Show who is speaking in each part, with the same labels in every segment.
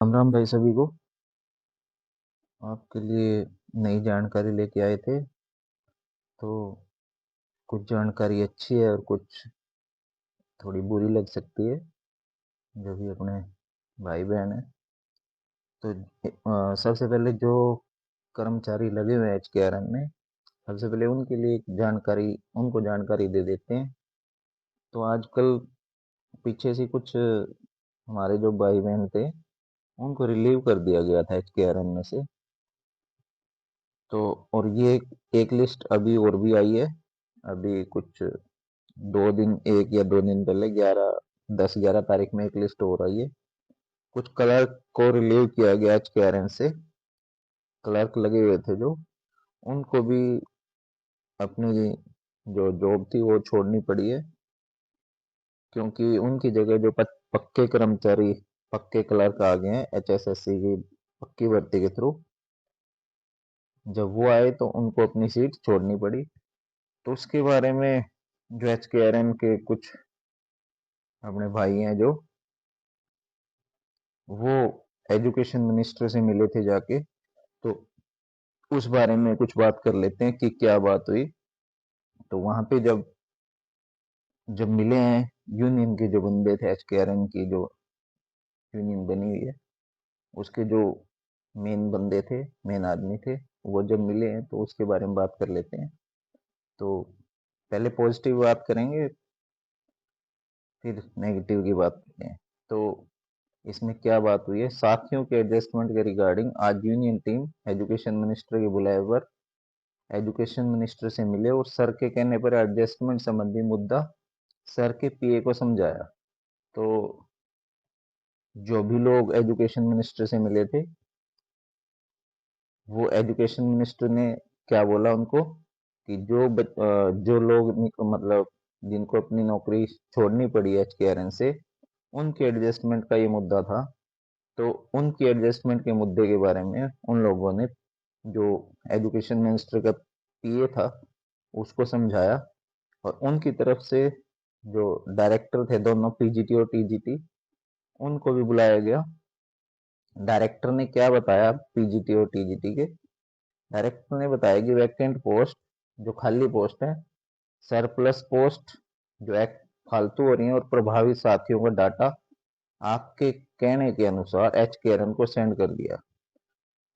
Speaker 1: राम राम भाई सभी को। आपके लिए नई जानकारी लेके आए थे। तो कुछ जानकारी अच्छी है और कुछ थोड़ी बुरी लग सकती है, जो भी अपने भाई बहन है। तो सबसे पहले जो कर्मचारी लगे हुए हैं एचकेआरएन में, सबसे पहले उनके लिए एक जानकारी उनको जानकारी दे देते हैं। तो आजकल पीछे से कुछ हमारे जो भाई बहन थे, उनको रिलीव कर दिया गया था एचकेआरएन में से। तो और ये एक लिस्ट अभी और भी आई है। अभी कुछ 2 दिन, 1 या 2 दिन पहले 10-11 तारीख में एक लिस्ट हो रही है। कुछ क्लर्क को रिलीव किया गया एचकेआरएन से। क्लर्क लगे हुए थे जो, उनको भी अपनी जो जॉब थी वो छोड़नी पड़ी है, क्योंकि उनकी जगह जो पक्के कर्मचारी, पक्के क्लर्क आ गए हैं एचएसएससी की पक्की भर्ती के थ्रू। जब वो आए तो उनको अपनी सीट छोड़नी पड़ी। तो उसके बारे में जो एचकेआरएन के कुछ अपने भाई हैं जो, वो एजुकेशन मिनिस्टर से मिले थे जाके। तो उस बारे में कुछ बात कर लेते हैं कि क्या बात हुई। तो वहां पे जब जब मिले हैं, यूनियन के जो बंदे थे, एचकेआरएन की जो यूनियन बनी हुई है, उसके जो मेन बंदे थे, मेन आदमी थे, वो जब मिले हैं तो उसके बारे में बात कर लेते हैं। तो पहले पॉजिटिव बात करेंगे, फिर नेगेटिव की बात करते हैं। तो इसमें क्या बात हुई है, साथियों के एडजस्टमेंट के रिगार्डिंग आज यूनियन टीम एजुकेशन मिनिस्टर के बुलाए पर एजुकेशन मिनिस्टर से मिले और सर के कहने पर एडजस्टमेंट संबंधी मुद्दा सर के पीए को समझाया। तो जो भी लोग एजुकेशन मिनिस्टर से मिले थे, वो एजुकेशन मिनिस्टर ने क्या बोला उनको कि जो लोग मतलब जिनको अपनी नौकरी छोड़नी पड़ी एचकेआरएन से, उनके एडजस्टमेंट का ये मुद्दा था। तो उनकी एडजस्टमेंट के मुद्दे के बारे में उन लोगों ने, जो एजुकेशन मिनिस्टर का पीए था, उसको समझाया। और उनकी तरफ से जो डायरेक्टर थे दोनों, पीजीटी और टीजीटी, उनको भी बुलाया गया। डायरेक्टर ने क्या बताया, पीजीटी और टीजीटी के डायरेक्टर ने बताया कि वैकेंट पोस्ट, जो खाली पोस्ट है, सरप्लस पोस्ट जो एक फालतू हो रही है, और प्रभावित साथियों का डाटा आपके कहने के अनुसार एचकेआरएन को सेंड कर दिया।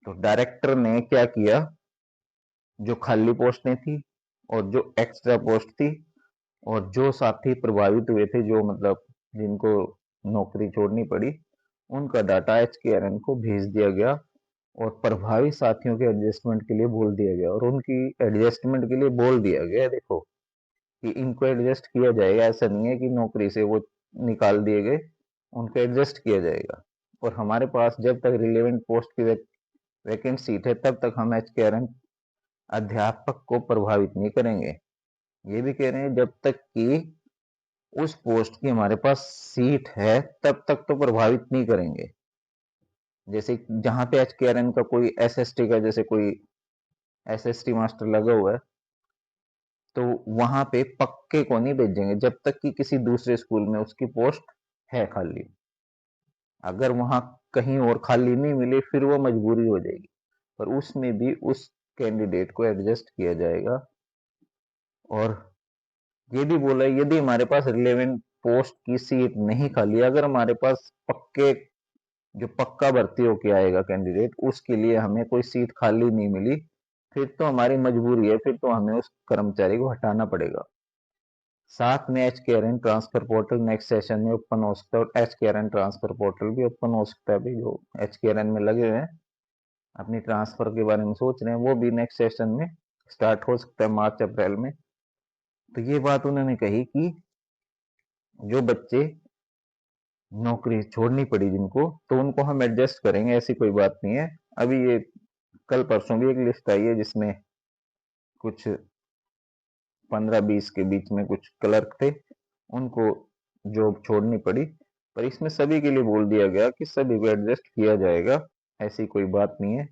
Speaker 1: तो डायरेक्टर ने क्या किया, जो खाली पोस्टें थी और जो एक्स्ट्रा पोस्ट थी और जो साथी प्रभावित हुए थे, जो मतलब जिनको नौकरी छोड़नी पड़ी, उनका डाटा एचकेआरएन को भेज दिया गया। और प्रभावित साथियों के एडजस्टमेंट के लिए बोल दिया गया, और उनकी एडजस्टमेंट के लिए बोल दिया गया, देखो कि इनको एडजस्ट किया जाएगा। ऐसा नहीं है कि नौकरी से वो निकाल दिए गए, उनको एडजस्ट किया जाएगा। और हमारे पास जब तक रिलेवेंट पोस्ट की वैकेंट सीट है, तब तक हम एचकेआरएन अध्यापक को प्रभावित नहीं करेंगे। ये भी कह रहे हैं जब तक कि उस पोस्ट की हमारे पास सीट है, तब तक तो प्रभावित नहीं करेंगे। जैसे जहां पे एचकेआरएन का कोई एसएसटी का, जैसे कोई एसएसटी मास्टर लगा हुआ है, तो वहां पे पक्के को नहीं भेजेंगे जब तक कि किसी दूसरे स्कूल में उसकी पोस्ट है खाली। अगर वहां कहीं और खाली नहीं मिले, फिर वो मजबूरी हो जाएगी, पर उसमें भी उस कैंडिडेट को एडजस्ट किया जाएगा। और ये भी बोला है, यदि हमारे पास रिलेवेंट पोस्ट की सीट नहीं खाली, अगर हमारे पास पक्के, जो पक्का भर्ती होके आएगा कैंडिडेट, उसके लिए हमें कोई सीट खाली नहीं मिली, फिर तो हमारी मजबूरी है, फिर तो हमें उस कर्मचारी को हटाना पड़ेगा। साथ में एचकेआरएन ट्रांसफर पोर्टल नेक्स्ट सेशन में ओपन हो सकता है, और एचकेआरएन ट्रांसफर पोर्टल भी ओपन हो सकता है। अभी जो एचकेआरएन में लगे हुए हैं, अपनी ट्रांसफर के बारे में सोच रहे हैं, वो भी नेक्स्ट सेशन में स्टार्ट हो सकता है, मार्च अप्रैल में। तो ये बात उन्होंने कही कि जो बच्चे नौकरी छोड़नी पड़ी जिनको, तो उनको हम एडजस्ट करेंगे, ऐसी कोई बात नहीं है। अभी ये कल परसों भी एक लिस्ट आई है, जिसमें कुछ 15-20 के बीच में कुछ क्लर्क थे, उनको जॉब छोड़नी पड़ी। पर इसमें सभी के लिए बोल दिया गया कि सभी को एडजस्ट किया जाएगा, ऐसी कोई बात नहीं है।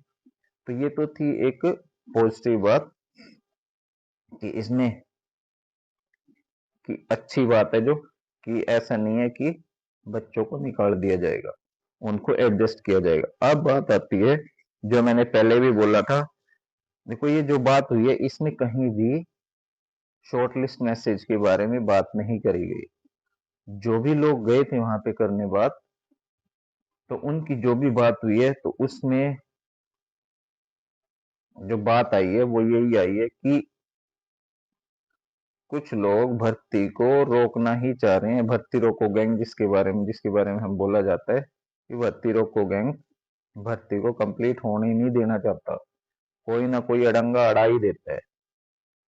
Speaker 1: तो ये तो थी एक पॉजिटिव बात, कि इसमें कि अच्छी बात है जो, कि ऐसा नहीं है कि बच्चों को निकाल दिया जाएगा। उनको एडजस्ट किया जाएगा। अब बात आती है जो मैंने पहले भी बोला था, देखो ये जो बात हुई है इसमें कहीं भी शॉर्ट लिस्ट मैसेज के बारे में बात नहीं करी गई। जो भी लोग गए थे वहां पे करने बात, तो उनकी जो भी बात हुई है तो उसमें जो बात आई है वो यही आई है कि कुछ लोग भर्ती को रोकना ही चाह रहे हैं। भर्ती रोको गैंग जिसके बारे में हम बोला जाता है कि भर्ती रोको गैंग भर्ती को कंप्लीट होने ही नहीं देना चाहता, कोई ना कोई अड़ंगा अड़ा ही देता है।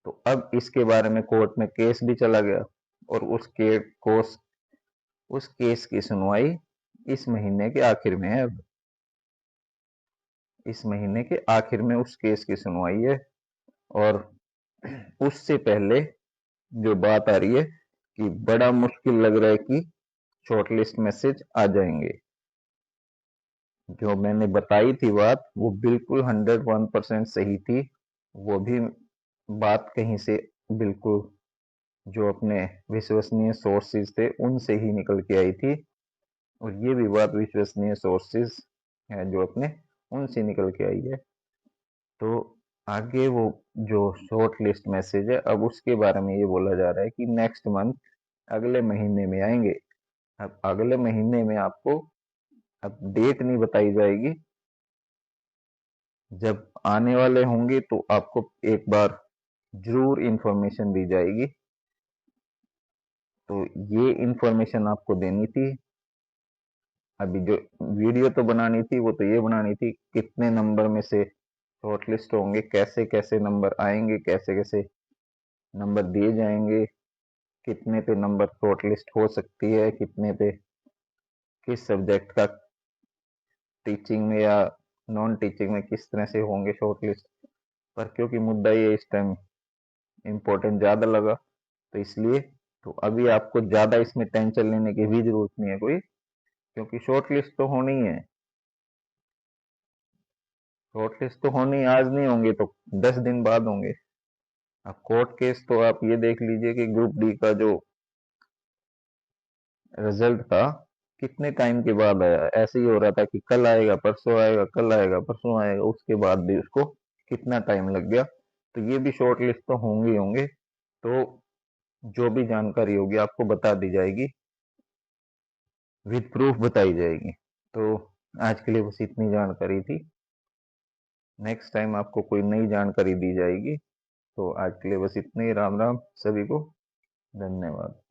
Speaker 1: तो अब इसके बारे में कोर्ट में केस भी चला गया और उस केस की सुनवाई इस महीने के आखिर में है। अब इस महीने के आखिर में उस केस की सुनवाई है और उससे पहले जो बात आ रही है कि बड़ा मुश्किल लग रहा है कि शॉर्टलिस्ट मैसेज आ जाएंगे। जो मैंने बताई थी बात वो बिल्कुल 101% सही थी। वो भी बात कहीं से बिल्कुल जो अपने विश्वसनीय सोर्सेज थे उनसे ही निकल के आई थी और ये भी बात विश्वसनीय सोर्सेज है जो अपने उनसे निकल के आई है। तो आगे वो जो शॉर्ट लिस्ट मैसेज है अब उसके बारे में ये बोला जा रहा है कि नेक्स्ट मंथ अगले महीने में आएंगे। अब अगले महीने में आपको अब डेट नहीं बताई जाएगी, जब आने वाले होंगे तो आपको एक बार जरूर इंफॉर्मेशन दी जाएगी। तो ये इंफॉर्मेशन आपको देनी थी। अभी जो वीडियो तो बनानी थी वो तो ये बनानी थी कितने नंबर में से शॉर्टलिस्ट होंगे, कैसे कैसे नंबर आएंगे, कैसे कैसे नंबर दिए जाएंगे, कितने पे नंबर शॉर्टलिस्ट हो सकती है, कितने पे किस सब्जेक्ट का टीचिंग में या नॉन टीचिंग में किस तरह से होंगे शॉर्टलिस्ट। पर क्योंकि मुद्दा ये इस टाइम इम्पोर्टेंट ज़्यादा लगा तो इसलिए तो अभी आपको ज़्यादा इसमें टेंशन लेने की भी जरूरत नहीं है कोई, क्योंकि शॉर्टलिस्ट तो होनी ही है। शॉर्टलिस्ट तो होनी आज नहीं होंगे तो 10 दिन बाद होंगे। अब कोर्ट केस तो आप ये देख लीजिए कि ग्रुप डी का जो रिजल्ट था कितने टाइम के बाद आया। ऐसे ही हो रहा था कि कल आएगा परसों आएगा, कल आएगा परसों आएगा, उसके बाद भी उसको कितना टाइम लग गया। तो ये भी शॉर्ट लिस्ट तो होंगे ही होंगे। तो जो भी जानकारी होगी आपको बता दी जाएगी, विद प्रूफ बताई जाएगी। तो आज के लिए बस इतनी जानकारी थी। नेक्स्ट टाइम आपको कोई नई जानकारी दी जाएगी। तो आज के लिए बस इतने ही। राम राम सभी को, धन्यवाद।